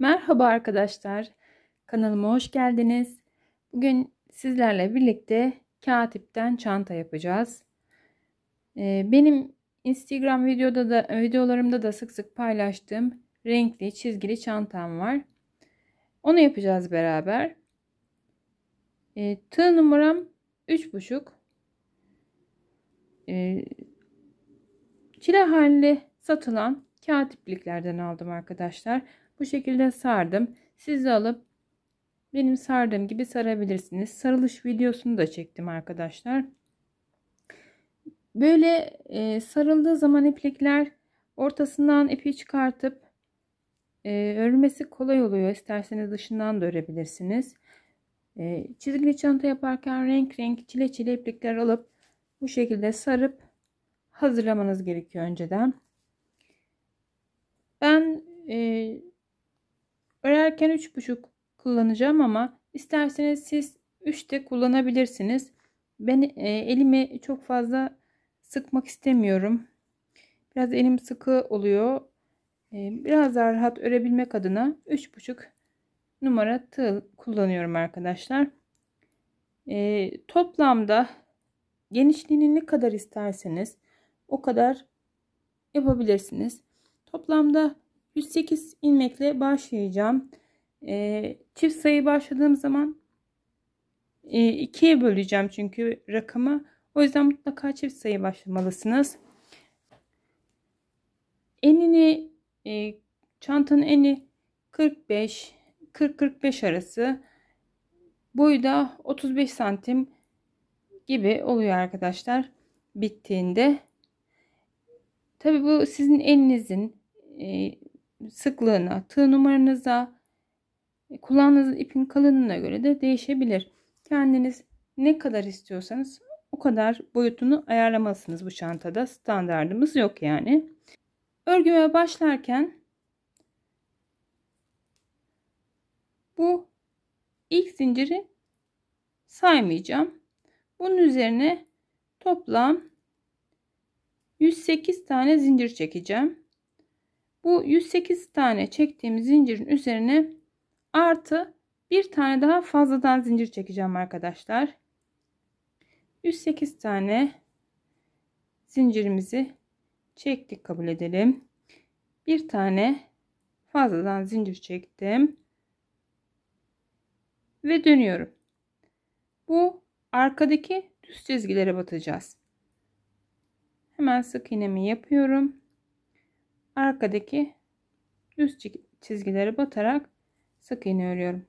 Merhaba arkadaşlar, kanalıma hoş geldiniz. Bugün sizlerle birlikte kağıt ipten çanta yapacağız. Benim Instagram videolarımda da sık sık paylaştığım renkli çizgili çantam var. Onu yapacağız beraber. Tığ numaram 3,5. Çile halinde satılan kağıt ipliklerden aldım arkadaşlar. Bu şekilde sardım. Siz de alıp benim sardığım gibi sarabilirsiniz. Sarılış videosunu da çektim arkadaşlar. Böyle sarıldığı zaman iplikler ortasından ipi çıkartıp örmesi kolay oluyor. İsterseniz dışından da örebilirsiniz. Çizgili çanta yaparken renk renk çile çile iplikler alıp bu şekilde sarıp hazırlamanız gerekiyor önceden. Ben örerken 3,5 kullanacağım ama isterseniz siz 3 de kullanabilirsiniz. Ben elimi çok fazla sıkmak istemiyorum. Biraz elim sıkı oluyor. Biraz daha rahat örebilmek adına 3,5 numara tığ kullanıyorum arkadaşlar. Toplamda genişliğini ne kadar isterseniz o kadar yapabilirsiniz. Toplamda 108 ilmekle başlayacağım. Çift sayı başladığım zaman 2'ye böleceğim çünkü rakamı. O yüzden mutlaka çift sayı başlamalısınız. Enini çantanın eni 40-45 arası. Boyu da 35 santim gibi oluyor arkadaşlar bittiğinde. Tabi bu sizin elinizin sıklığına, tığ numaranıza, kullandığınız ipin kalınlığına göre de değişebilir. Kendiniz ne kadar istiyorsanız o kadar boyutunu ayarlamalısınız bu çantada. Standardımız yok yani. Örgüme başlarken bu ilk zinciri saymayacağım. Bunun üzerine toplam 108 tane zincir çekeceğim. Bu 108 tane çektiğim zincirin üzerine artı bir tane daha fazladan zincir çekeceğim arkadaşlar. 108 tane zincirimizi çektik, kabul edelim. Bir tane fazladan zincir çektim ve dönüyorum. Bu arkadaki düz çizgilere batacağız. Hemen sık iğnemi yapıyorum. Arkadaki düz çizgilere batarak sık iğne örüyorum.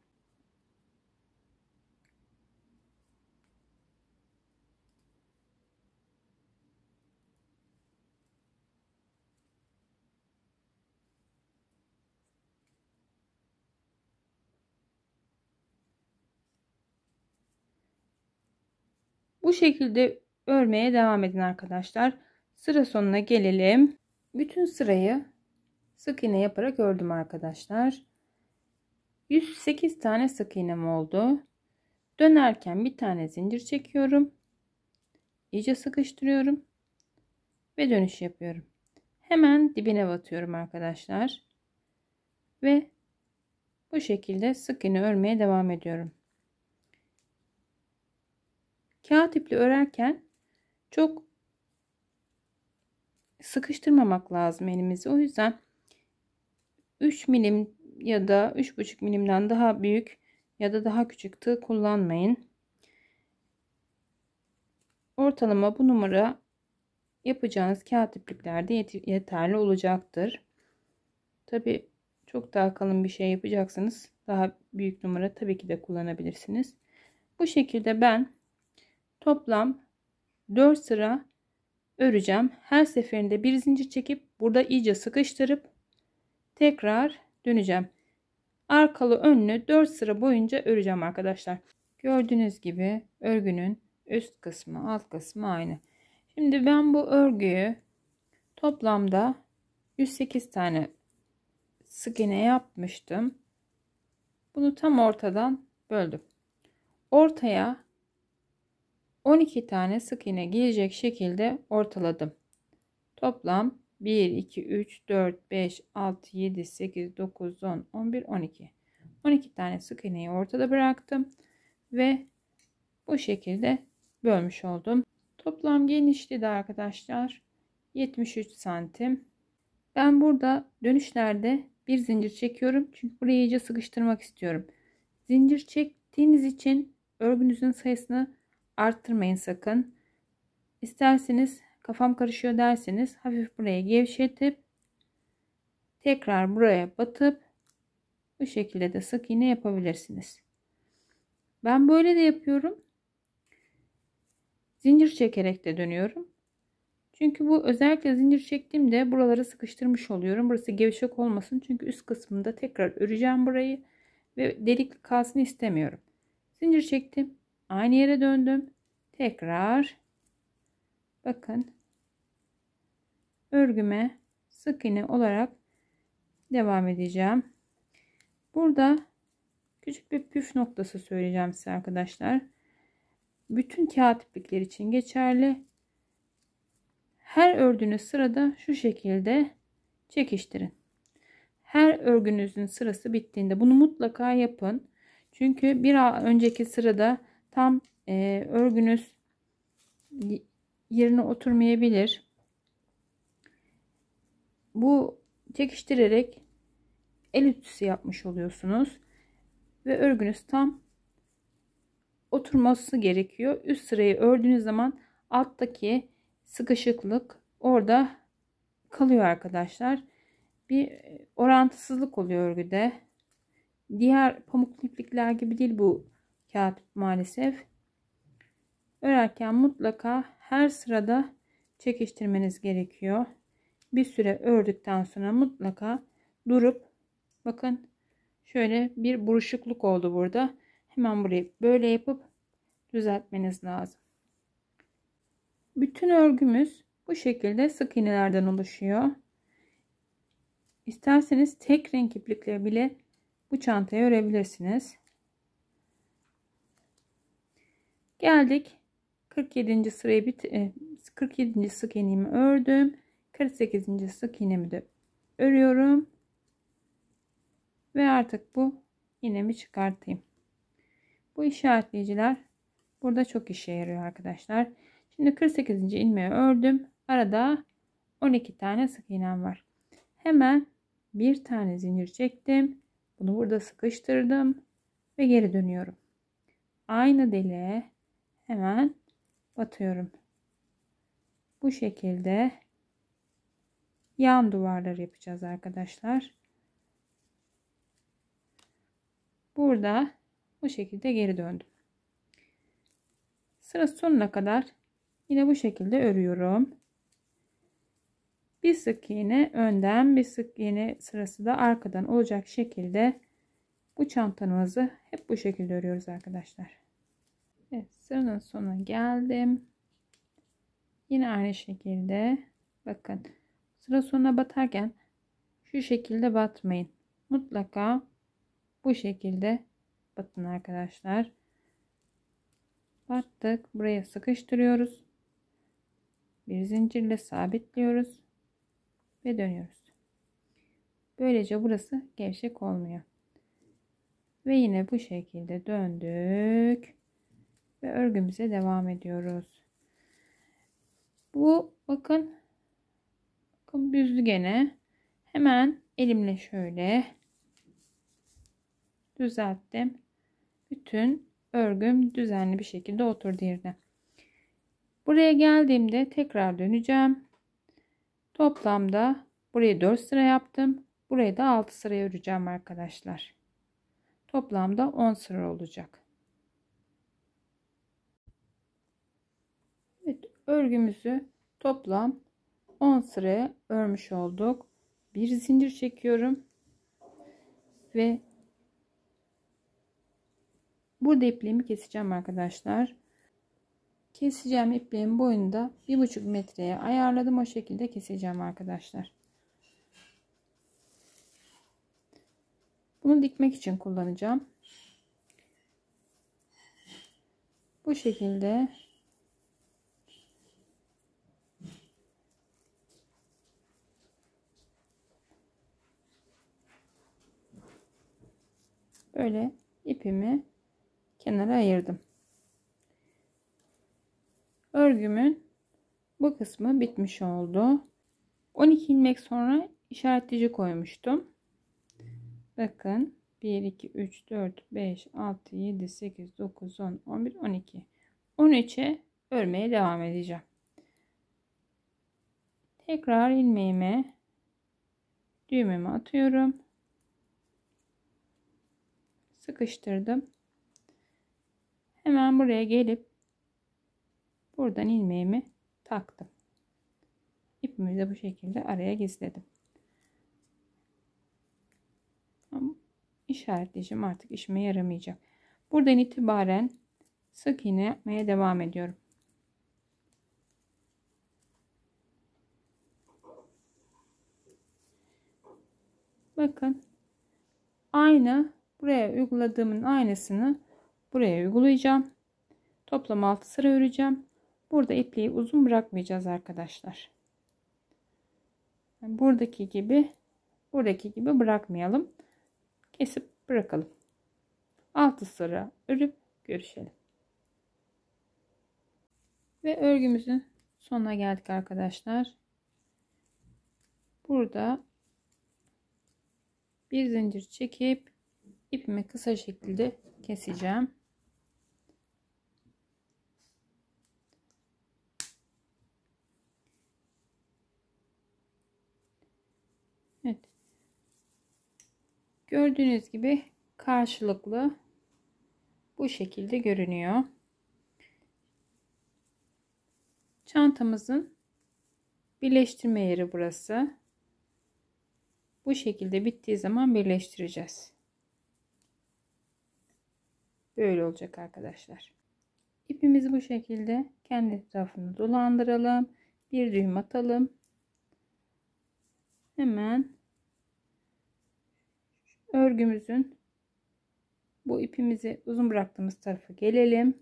Bu şekilde örmeye devam edin arkadaşlar. Sıra sonuna gelelim. Bütün sırayı sık iğne yaparak ördüm arkadaşlar. 108 tane sık iğnem oldu. Dönerken bir tane zincir çekiyorum. İyice sıkıştırıyorum ve dönüş yapıyorum. Hemen dibine batıyorum arkadaşlar. Ve bu şekilde sık iğne örmeye devam ediyorum. Kağıt iple örerken çok sıkıştırmamak lazım elimizi. O yüzden 3 milim ya da 3,5 milimden daha büyük ya da daha küçük tığ kullanmayın. Ortalama bu numara yapacağınız kağıt ipliklerde yeterli olacaktır. Tabi çok daha kalın bir şey yapacaksanız daha büyük numara tabii ki de kullanabilirsiniz. Bu şekilde ben toplam 4 sıra öreceğim. Her seferinde bir zincir çekip burada iyice sıkıştırıp tekrar döneceğim. Arkalı önlü 4 sıra boyunca öreceğim arkadaşlar. Gördüğünüz gibi örgünün üst kısmı alt kısmı aynı. Şimdi ben bu örgüyü toplamda 108 tane sık iğne yapmıştım. Bunu tam ortadan böldüm. Ortaya 12 tane sık iğne girecek şekilde ortaladım. Toplam 1, 2, 3, 4, 5, 6, 7, 8, 9, 10, 11, 12. 12 tane sık iğneyi ortada bıraktım. Ve bu şekilde bölmüş oldum. Toplam genişliği de arkadaşlar 73 santim. Ben burada dönüşlerde bir zincir çekiyorum. Çünkü burayı iyice sıkıştırmak istiyorum. Zincir çektiğiniz için örgünüzün sayısını arttırmayın sakın. İsterseniz kafam karışıyor derseniz hafif buraya gevşetip tekrar buraya batıp bu şekilde de sık iğne yapabilirsiniz. Ben böyle de yapıyorum. Zincir çekerek de dönüyorum. Çünkü bu özellikle zincir çektiğimde buraları sıkıştırmış oluyorum. Burası gevşek olmasın. Çünkü üst kısmında tekrar öreceğim burayı. Ve delik kalsın istemiyorum. Zincir çektim. Aynı yere döndüm. Tekrar bakın örgüme sık iğne olarak devam edeceğim. Burada küçük bir püf noktası söyleyeceğim size arkadaşlar. Bütün kağıt iplikler için geçerli. Her ördüğünüz sırada şu şekilde çekiştirin. Her örgünüzün sırası bittiğinde bunu mutlaka yapın. Çünkü bir önceki sırada tam örgünüz yerine oturmayabilir. Bu çekiştirerek el ütüsü yapmış oluyorsunuz. Ve örgünüz tam oturması gerekiyor. Üst sırayı ördüğünüz zaman alttaki sıkışıklık orada kalıyor arkadaşlar. Bir orantısızlık oluyor örgüde. Diğer pamuklu iplikler gibi değil bu kağıt maalesef. Örerken mutlaka her sırada çekiştirmeniz gerekiyor. Bir süre ördükten sonra mutlaka durup bakın şöyle bir buruşukluk oldu burada. Hemen burayı böyle yapıp düzeltmeniz lazım. Bütün örgümüz bu şekilde sık iğnelerden oluşuyor. İsterseniz tek renk iplikle bile bu çantayı örebilirsiniz. Geldik 47. sırayı 47. sık iğnemi ördüm. 48. sık iğnemi de örüyorum. Ve artık bu iğnemi çıkartayım. Bu işaretleyiciler burada çok işe yarıyor arkadaşlar. Şimdi 48. ilmeği ördüm. Arada 12 tane sık iğnem var. Hemen bir tane zincir çektim. Bunu burada sıkıştırdım ve geri dönüyorum. Aynı deliğe hemen batıyorum. Bu şekilde yan duvarlar yapacağız arkadaşlar. Burada bu şekilde geri döndüm. Sıra sonuna kadar yine bu şekilde örüyorum. Bir sık iğne önden, bir sık iğne sırası da arkadan olacak şekilde bu çantamızı hep bu şekilde örüyoruz arkadaşlar. Evet, sıranın sonuna geldim. Yine aynı şekilde bakın sıra sonuna batarken şu şekilde batmayın. Mutlaka bu şekilde batın arkadaşlar. Battık. Buraya sıkıştırıyoruz. Bir zincirle sabitliyoruz ve dönüyoruz. Böylece burası gevşek olmuyor. Ve yine bu şekilde döndük ve örgümüze devam ediyoruz. Bu bakın düzdü gene. Hemen elimle şöyle düzelttim. Bütün örgüm düzenli bir şekilde oturdu yerine. Buraya geldiğimde tekrar döneceğim. Toplamda burayı 4 sıra yaptım. Burayı da 6 sıraya öreceğim arkadaşlar. Toplamda 10 sıra olacak. Evet, örgümüzü toplam 10 sıraya örmüş olduk. Bir zincir çekiyorum ve burada ipliğimi keseceğim arkadaşlar. Keseceğim ipliğin boyunu da 1,5 metreye ayarladım. O şekilde keseceğim arkadaşlar. Bunu dikmek için kullanacağım. Bu şekilde Böyle ipimi kenara ayırdım. Örgümün bu kısmı bitmiş oldu. 12 ilmek sonra işaretleyici koymuştum. Bakın 1 2 3 4 5 6 7 8 9 10 11 12. 13'e örmeye devam edeceğim. Tekrar ilmeğime düğümümü atıyorum. Sıkıştırdım. Hemen buraya gelip buradan ilmeğimi taktım. İpimi de bu şekilde araya gizledim. İşaretleyeceğim, artık işime yaramayacak. Buradan itibaren sık iğne yapmaya devam ediyorum. Bakın, aynı buraya uyguladığımın aynısını buraya uygulayacağım. Toplam 6 sıra öreceğim. Burada ipliği uzun bırakmayacağız arkadaşlar. Buradaki gibi bırakmayalım. Kesip bırakalım. 6 sıra örüp görüşelim. Ve örgümüzün sonuna geldik arkadaşlar. Burada bir zincir çekip ipimi kısa şekilde keseceğim. Evet. Gördüğünüz gibi karşılıklı bu şekilde görünüyor. Çantamızın birleştirme yeri burası. Bu şekilde bittiği zaman birleştireceğiz. Böyle olacak arkadaşlar. İpimizi bu şekilde kendi tarafını dolandıralım. Bir düğüm atalım. Hemen örgümüzün bu ipimizi uzun bıraktığımız tarafa gelelim.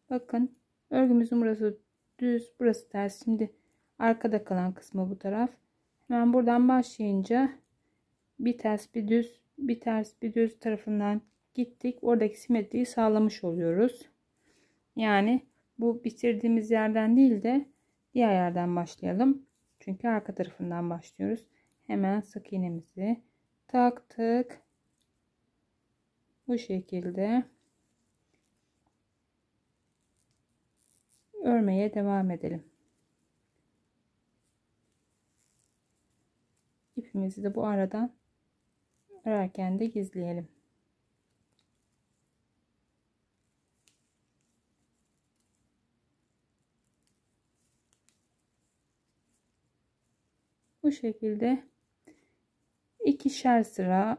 Bakın, örgümüzün burası düz, burası ters. Şimdi arkada kalan kısmı bu taraf. Hemen buradan başlayınca bir ters bir düz, bir ters bir düz tarafından gittik. Oradaki simetriyi sağlamış oluyoruz. Yani bu bitirdiğimiz yerden değil de diğer yerden başlayalım. Çünkü arka tarafından başlıyoruz. Hemen sık iğnemizi taktık. Bu şekilde örmeye devam edelim. İpimizi de bu aradan örerken de gizleyelim. Bu şekilde ikişer sıra,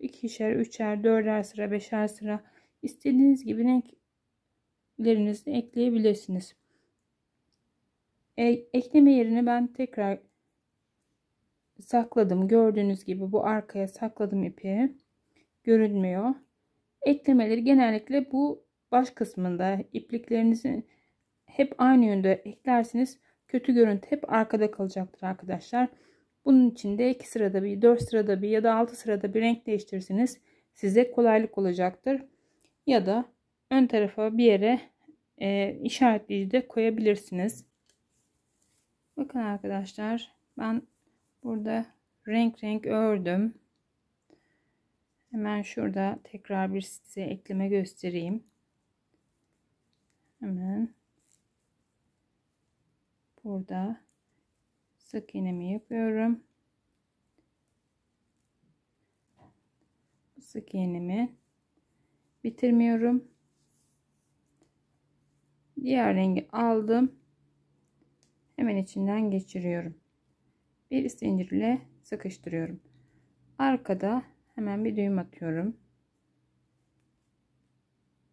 ikişer, üçer, dörder sıra, beşer sıra istediğiniz gibi renklerinizi ekleyebilirsiniz. Ekleme yerini ben tekrar sakladım. Gördüğünüz gibi bu arkaya sakladım ipi. Görünmüyor. Eklemeleri genellikle bu baş kısmında, ipliklerinizi hep aynı yönde eklersiniz. Kötü görüntü hep arkada kalacaktır arkadaşlar. Bunun için de 2 sırada bir, 4 sırada bir ya da 6 sırada bir renk değiştirirseniz size kolaylık olacaktır. Ya da ön tarafa bir yere işaretleyici de koyabilirsiniz. Bakın arkadaşlar, ben burada renk renk ördüm. Hemen şurada tekrar bir size ekleme göstereyim. Hemen burada sık iğnemi yapıyorum. Sık iğnemi bitirmiyorum. Diğer rengi aldım. Hemen içinden geçiriyorum. Bir zincir ile sıkıştırıyorum. Arkada hemen bir düğüm atıyorum.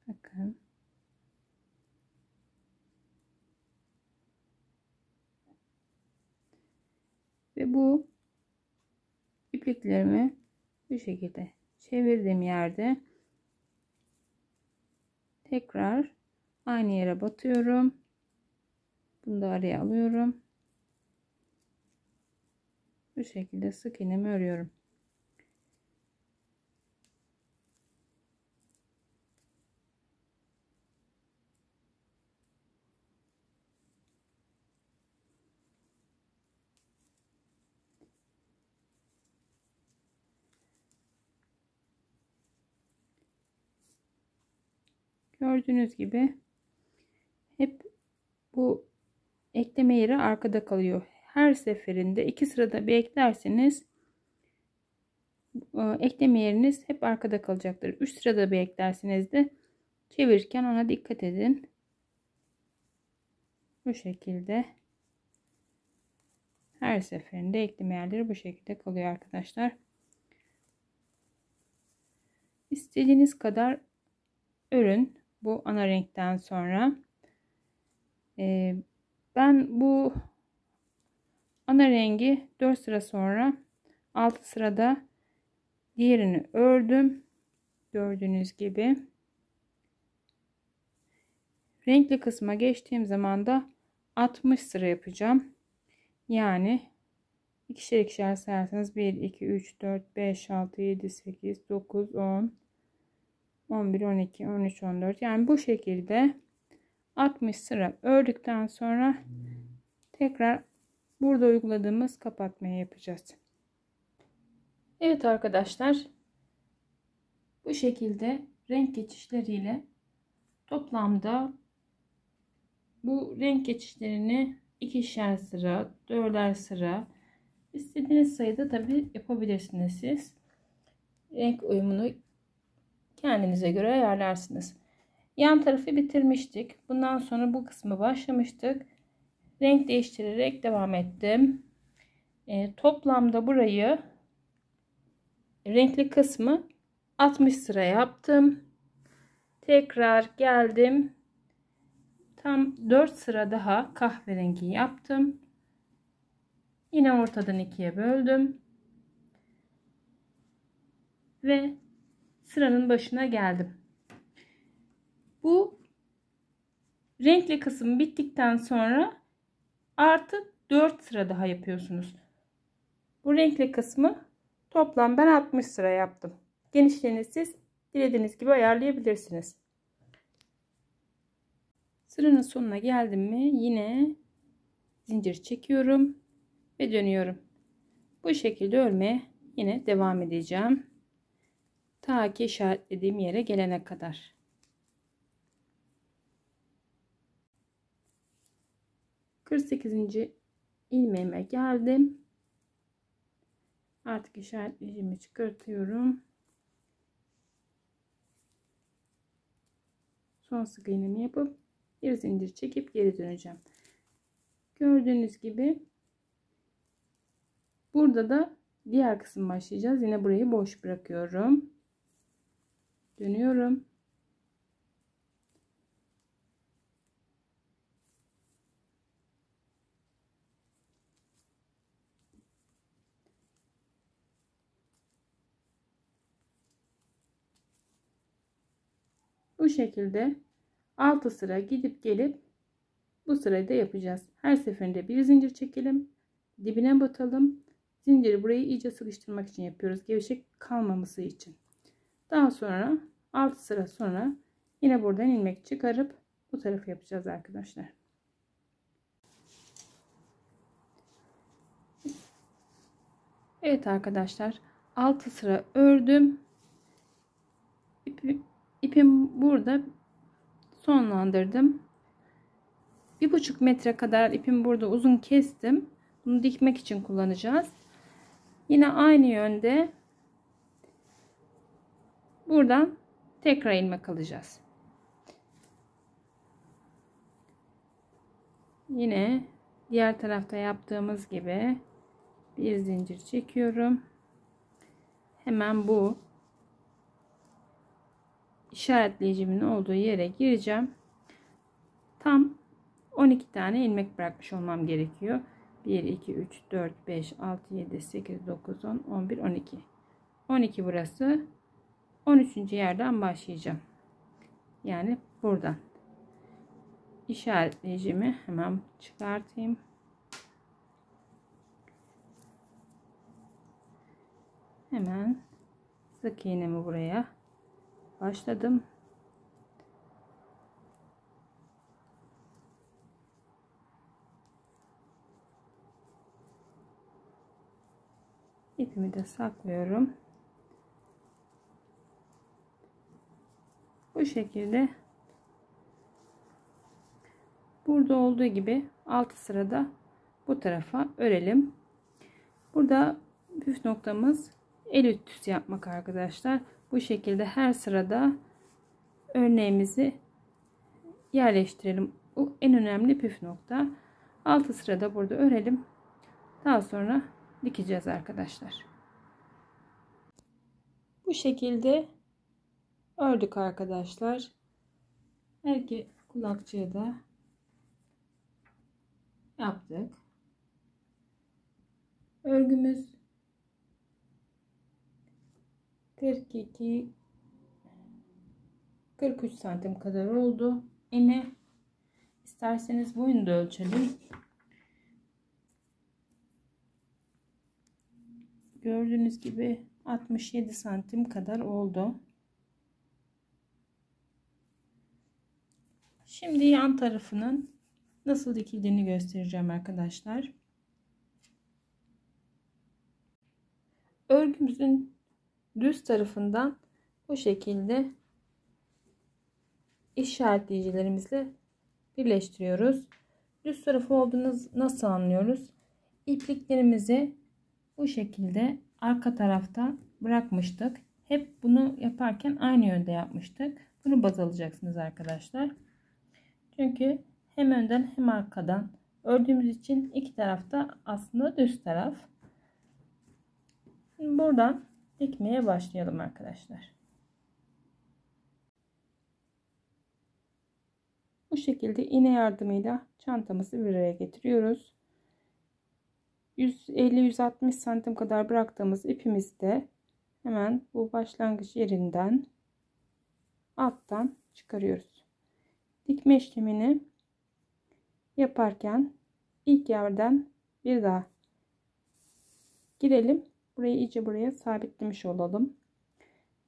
Bakın. Ve bu ipliklerimi bu şekilde çevirdiğim yerde tekrar aynı yere batıyorum. Bunu da araya alıyorum. Bu şekilde sık iğnemi örüyorum. Gördüğünüz gibi hep bu ekleme yeri arkada kalıyor. Her seferinde 2 sırada bir eklerseniz ekleme yeriniz hep arkada kalacaktır. 3 sırada bir eklerseniz de çevirirken ona dikkat edin. Bu şekilde her seferinde ekleme yerleri bu şekilde kalıyor arkadaşlar. İstediğiniz kadar örün bu ana renkten sonra. Ben bu ana rengi 4 sıra sonra 6 sırada diğerini ördüm. Gördüğünüz gibi. Renkli kısma geçtiğim zaman da 60 sıra yapacağım. Yani ikişer ikişer sayarsanız 1, 2, 3, 4, 5, 6, 7, 8, 9, 10, 11, 12, 13, 14. Yani bu şekilde 60 sıra ördükten sonra tekrar burada uyguladığımız kapatmayı yapacağız. Evet arkadaşlar, bu şekilde renk geçişleriyle toplamda bu renk geçişlerini ikişer sıra, dörder sıra, istediğiniz sayıda tabi yapabilirsiniz siz. Renk uyumunu kendinize göre ayarlarsınız. Yan tarafı bitirmiştik. Bundan sonra bu kısmı başlamıştık. Renk değiştirerek devam ettim. Toplamda burayı renkli kısmı 60 sıra yaptım. Tekrar geldim. Tam 4 sıra daha kahverengi yaptım. Yine ortadan ikiye böldüm. Ve sıranın başına geldim. Bu renkli kısım bittikten sonra artı 4 sıra daha yapıyorsunuz. Bu renkli kısmı toplam ben 60 sıra yaptım. Genişliğini siz dilediğiniz gibi ayarlayabilirsiniz. Sıranın sonuna geldim mi yine zincir çekiyorum ve dönüyorum. Bu şekilde örmeye yine devam edeceğim. Ta ki işaretlediğim yere gelene kadar. %48. ilmeğime geldim. Artık işaretleyicimi çıkartıyorum. Son sık iğnemi yapıp bir zincir çekip geri döneceğim. Gördüğünüz gibi burada da diğer kısım başlayacağız. Yine burayı boş bırakıyorum. Dönüyorum. Bu şekilde 6 sıra gidip gelip bu sırayı da yapacağız. Her seferinde bir zincir çekelim. Dibine batalım. Zinciri burayı iyice sıkıştırmak için yapıyoruz. Gevşek kalmaması için. Daha sonra 6 sıra sonra yine buradan ilmek çıkarıp bu tarafı yapacağız arkadaşlar. Evet arkadaşlar, 6 sıra ördüm. İpim burada sonlandırdım. 1,5 metre kadar ipim burada uzun kestim. Bunu dikmek için kullanacağız. Yine aynı yönde buradan tekrar ilmek alacağız. Yine diğer tarafta yaptığımız gibi bir zincir çekiyorum. Hemen bu işaretleyicimin olduğu yere gireceğim. Tam 12 tane ilmek bırakmış olmam gerekiyor. 1, 2, 3, 4, 5, 6, 7, 8, 9, 10, 11, 12. 12 burası. 13. yerden başlayacağım. Yani buradan. İşaretleyicimi hemen çıkartayım. Hemen sık iğnemi buraya başladım. İpimi de saklıyorum. Bu şekilde Burada olduğu gibi 6 sırada bu tarafa örelim. Burada püf noktamız el ütüsü yapmak arkadaşlar. Bu şekilde her sırada örneğimizi yerleştirelim. Bu en önemli püf nokta. 6 sırada burada örelim. Daha sonra dikeceğiz arkadaşlar. Bu şekilde ördük arkadaşlar. Her iki kulakçığı da yaptık. Örgümüz 42 43 santim kadar oldu. Yine isterseniz boyunu da ölçelim. Gördüğünüz gibi 67 santim kadar oldu. Şimdi yan tarafının nasıl dikildiğini göstereceğim arkadaşlar. Örgümüzün düz tarafından bu şekilde işaretleyicilerimizle birleştiriyoruz. Düz tarafı olduğunu nasıl anlıyoruz? İpliklerimizi bu şekilde arka tarafta bırakmıştık. Hep bunu yaparken aynı yönde yapmıştık. Bunu baz alacaksınız arkadaşlar. Çünkü hem önden hem arkadan ördüğümüz için iki tarafta aslında düz taraf. Şimdi buradan dikmeye başlayalım arkadaşlar. Bu şekilde iğne yardımıyla çantamızı bir araya getiriyoruz. 150-160 santim kadar bıraktığımız ipimizi de hemen bu başlangıç yerinden alttan çıkarıyoruz. Dikme işlemini yaparken ilk yerden bir daha girelim. Burayı iyice buraya sabitlemiş olalım.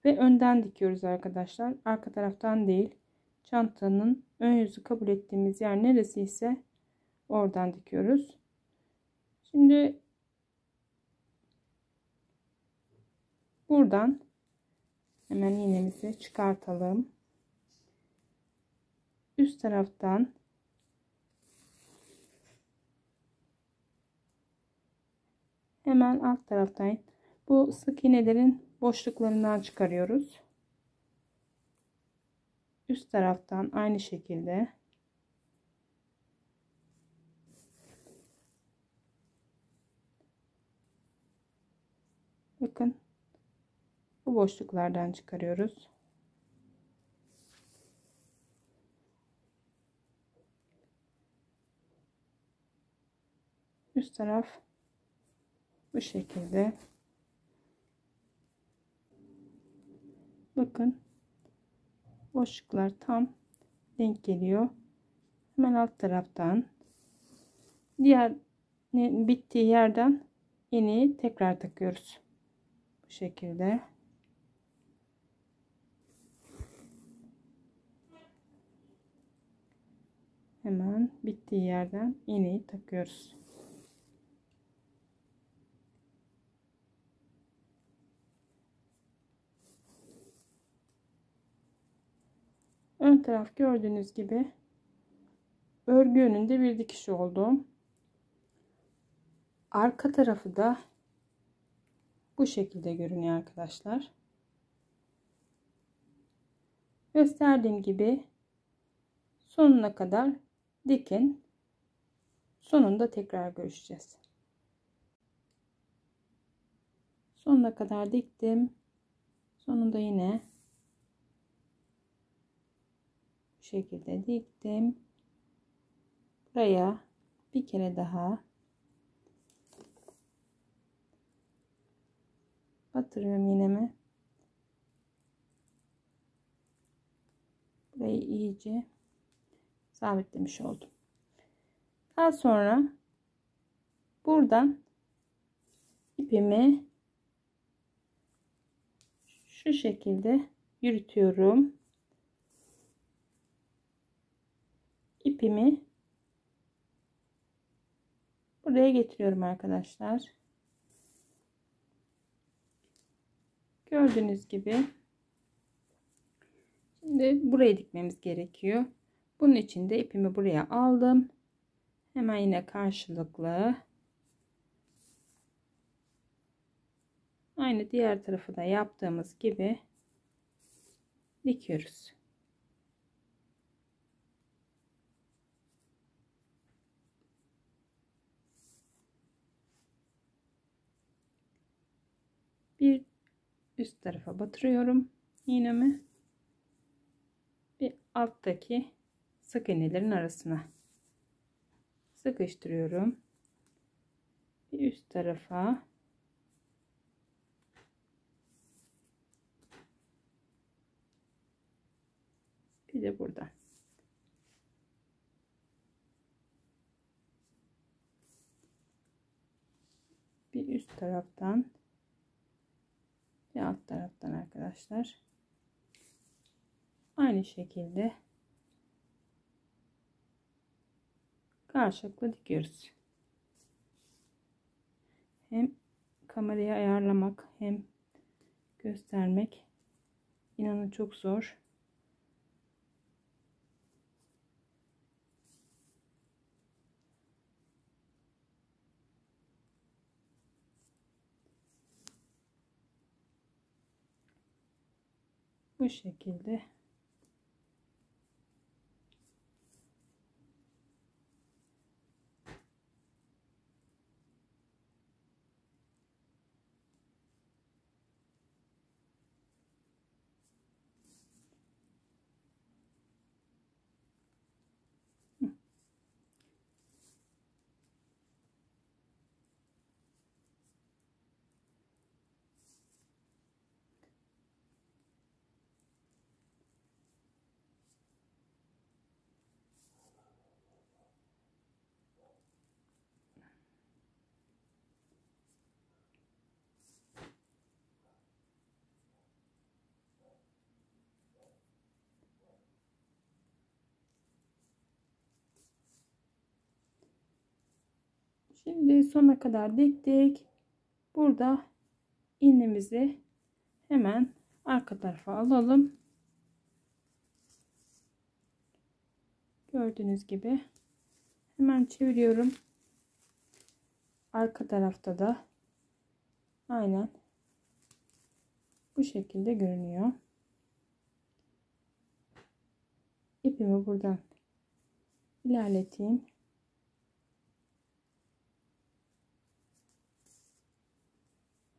Ve önden dikiyoruz arkadaşlar. Arka taraftan değil. Çantanın ön yüzü kabul ettiğimiz yer neresi ise oradan dikiyoruz. Şimdi buradan hemen iğnemizi çıkartalım. Üst taraftan hemen alt taraftan bu sık iğnelerin boşluklarından çıkarıyoruz. Üst taraftan aynı şekilde bakın bu boşluklardan çıkarıyoruz. Üst taraf bu şekilde. Bakın boşluklar tam denk geliyor. Hemen alt taraftan diğer bittiği yerden iğneyi tekrar takıyoruz. Bu şekilde. Hemen bittiği yerden iğneyi takıyoruz. Ön taraf gördüğünüz gibi örgü yönünde bir dikiş oldu. Arka tarafı da bu şekilde görünüyor arkadaşlar. Gösterdiğim gibi sonuna kadar dikin. Sonunda tekrar görüşeceğiz. Sonuna kadar diktim. Sonunda yine bu şekilde diktim. Buraya bir kere daha batırıyorum iğnemi. Burayı iyice sabitlemiş oldum. Daha sonra buradan ipimi şu şekilde yürütüyorum. İpimi buraya getiriyorum arkadaşlar. Gördüğünüz gibi şimdi buraya dikmemiz gerekiyor. Bunun için de ipimi buraya aldım. Hemen yine karşılıklı aynı diğer tarafı da yaptığımız gibi dikiyoruz. Bir üst tarafa batırıyorum iğnemi. Bir alttaki sık iğnelerin arasına sıkıştırıyorum. Bir üst tarafa bir de burada. Bir üst taraftan bir alt taraftan arkadaşlar. Aynı şekilde karşılıklı dikiyoruz. Hem kamerayı ayarlamak hem göstermek inanın çok zor. Bu şekilde şimdi sona kadar diktik. Burada iğnemizi hemen arka tarafa alalım. Gördüğünüz gibi hemen çeviriyorum. Arka tarafta da aynen bu şekilde görünüyor. İpimi buradan ilerleteyim.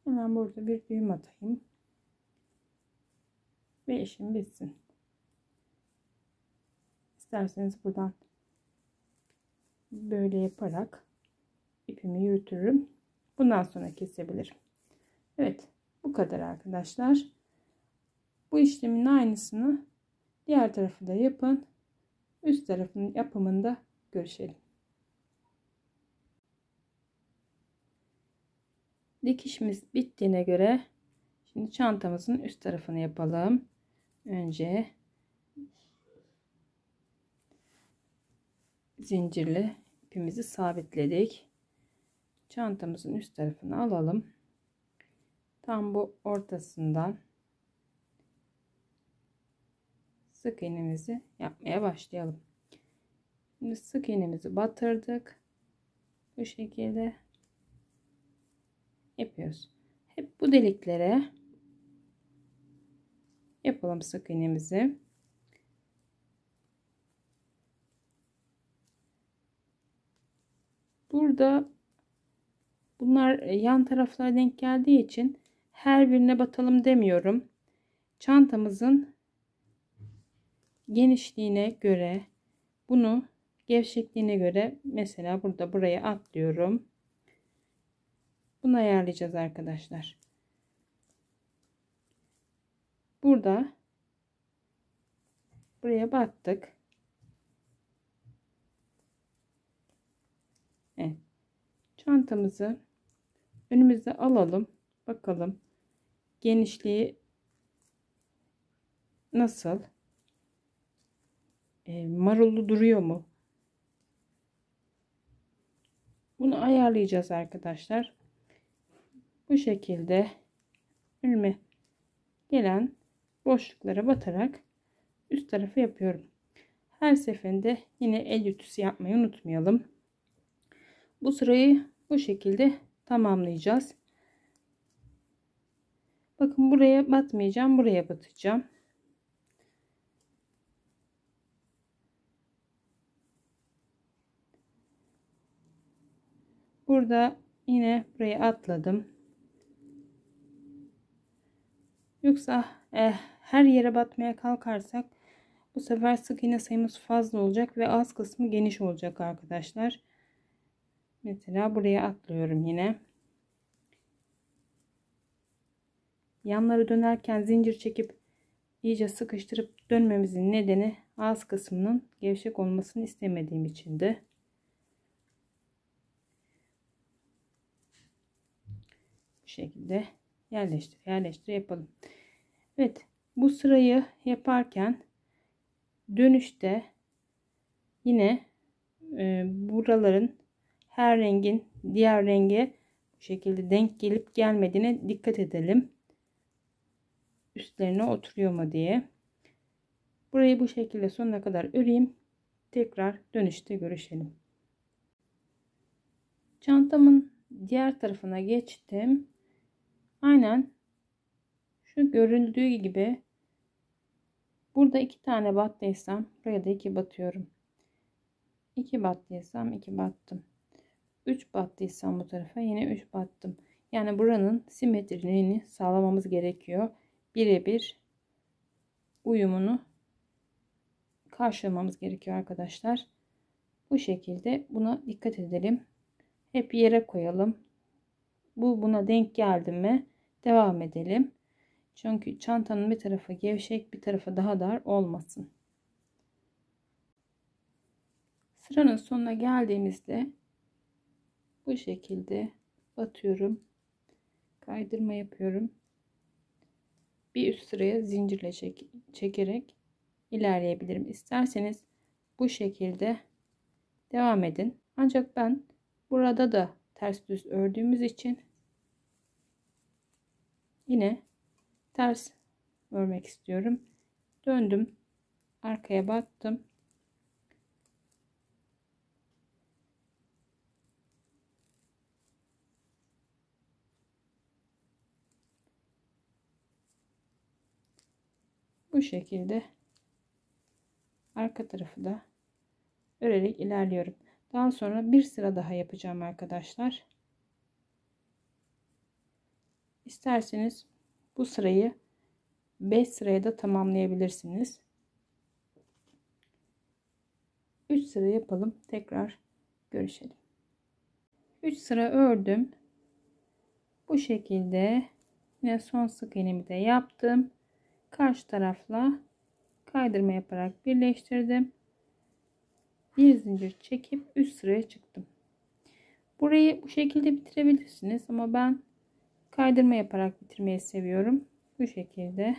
Hemen burada bir düğüm atayım. Ve işim bitsin. İsterseniz buradan böyle yaparak ipimi yürütürüm. Bundan sonra kesebilirim. Evet, bu kadar arkadaşlar. Bu işlemin aynısını diğer tarafı da yapın. Üst tarafının yapımında görüşelim. Dikişimiz bittiğine göre şimdi çantamızın üst tarafını yapalım. Önce zincirli ipimizi sabitledik. Çantamızın üst tarafını alalım. Tam bu ortasından sık iğnemizi yapmaya başlayalım. Şimdi sık iğnemizi batırdık. Bu şekilde yapıyoruz. Hep bu deliklere yapalım sık iğnemizi. Burada bunlar yan taraflara denk geldiği için her birine batalım demiyorum. Çantamızın genişliğine göre, bunu gevşekliğine göre mesela burada buraya atlıyorum. Bunu ayarlayacağız arkadaşlar. Burada buraya battık. Evet. Çantamızı önümüze alalım. Bakalım genişliği nasıl? Marullu duruyor mu? Bunu ayarlayacağız arkadaşlar. Bu şekilde önüme gelen boşluklara batarak üst tarafı yapıyorum. Her seferinde yine el ütüsü yapmayı unutmayalım. Bu sırayı bu şekilde tamamlayacağız. Bakın buraya batmayacağım, buraya batacağım. Burada yine buraya atladım. Yoksa her yere batmaya kalkarsak bu sefer sık iğne sayımız fazla olacak ve ağız kısmı geniş olacak arkadaşlar. Mesela buraya atlıyorum yine. Yanları dönerken zincir çekip iyice sıkıştırıp dönmemizin nedeni ağız kısmının gevşek olmasını istemediğim içindi. Bu şekilde yerleştir yapalım. Evet, bu sırayı yaparken dönüşte yine buraların her rengin diğer renge bu şekilde denk gelip gelmediğine dikkat edelim. Üstlerine oturuyor mu diye. Burayı bu şekilde sonuna kadar öreyim. Tekrar dönüşte görüşelim. Çantamın diğer tarafına geçtim. Aynen şu görüldüğü gibi burada 2 tane battıysam buraya da 2 batıyorum. 2 battıysam 2 battım. 3 battıysam bu tarafa yine 3 battım. Yani buranın simetriliğini sağlamamız gerekiyor. Birebir uyumunu karşılamamız gerekiyor arkadaşlar. Bu şekilde buna dikkat edelim. Hep yere koyalım. Bu buna denk geldi mi devam edelim. Çünkü çantanın bir tarafı gevşek, bir tarafı daha dar olmasın. Sıranın sonuna geldiğimizde bu şekilde batıyorum. Kaydırma yapıyorum. Bir üst sıraya zincirle çekerek ilerleyebilirim. İsterseniz bu şekilde devam edin. Ancak ben burada da ters düz ördüğümüz için yine ters örmek istiyorum. Döndüm. Arkaya battım. Bu şekilde arka tarafı da örerek ilerliyorum. Daha sonra bir sıra daha yapacağım arkadaşlar. İsterseniz bu sırayı 5 sıraya da tamamlayabilirsiniz. 3 sıra yapalım. Tekrar görüşelim. 3 sıra ördüm. Bu şekilde yine son sık iğnemi de yaptım. Karşı tarafla kaydırma yaparak birleştirdim. Bir zincir çekip üst sıraya çıktım. Burayı bu şekilde bitirebilirsiniz ama ben kaydırma yaparak bitirmeyi seviyorum. Bu şekilde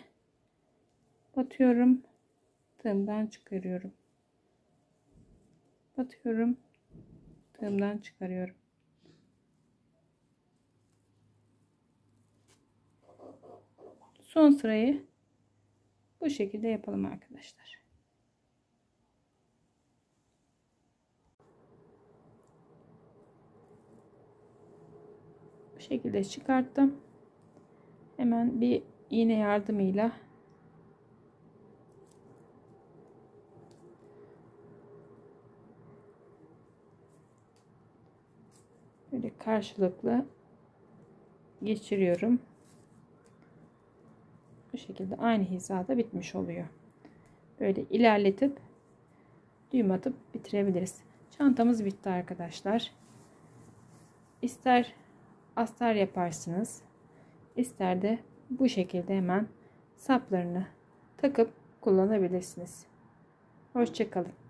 batıyorum, tığımdan çıkarıyorum. Batıyorum, tığımdan çıkarıyorum. Son sırayı bu şekilde yapalım arkadaşlar. Bu şekilde çıkarttım. Hemen bir iğne yardımıyla böyle karşılıklı geçiriyorum. Bu şekilde aynı hizada bitmiş oluyor. Böyle ilerletip düğüm atıp bitirebiliriz. Çantamız bitti arkadaşlar. İster astar yaparsınız, ister de bu şekilde hemen saplarını takıp kullanabilirsiniz. Hoşça kalın.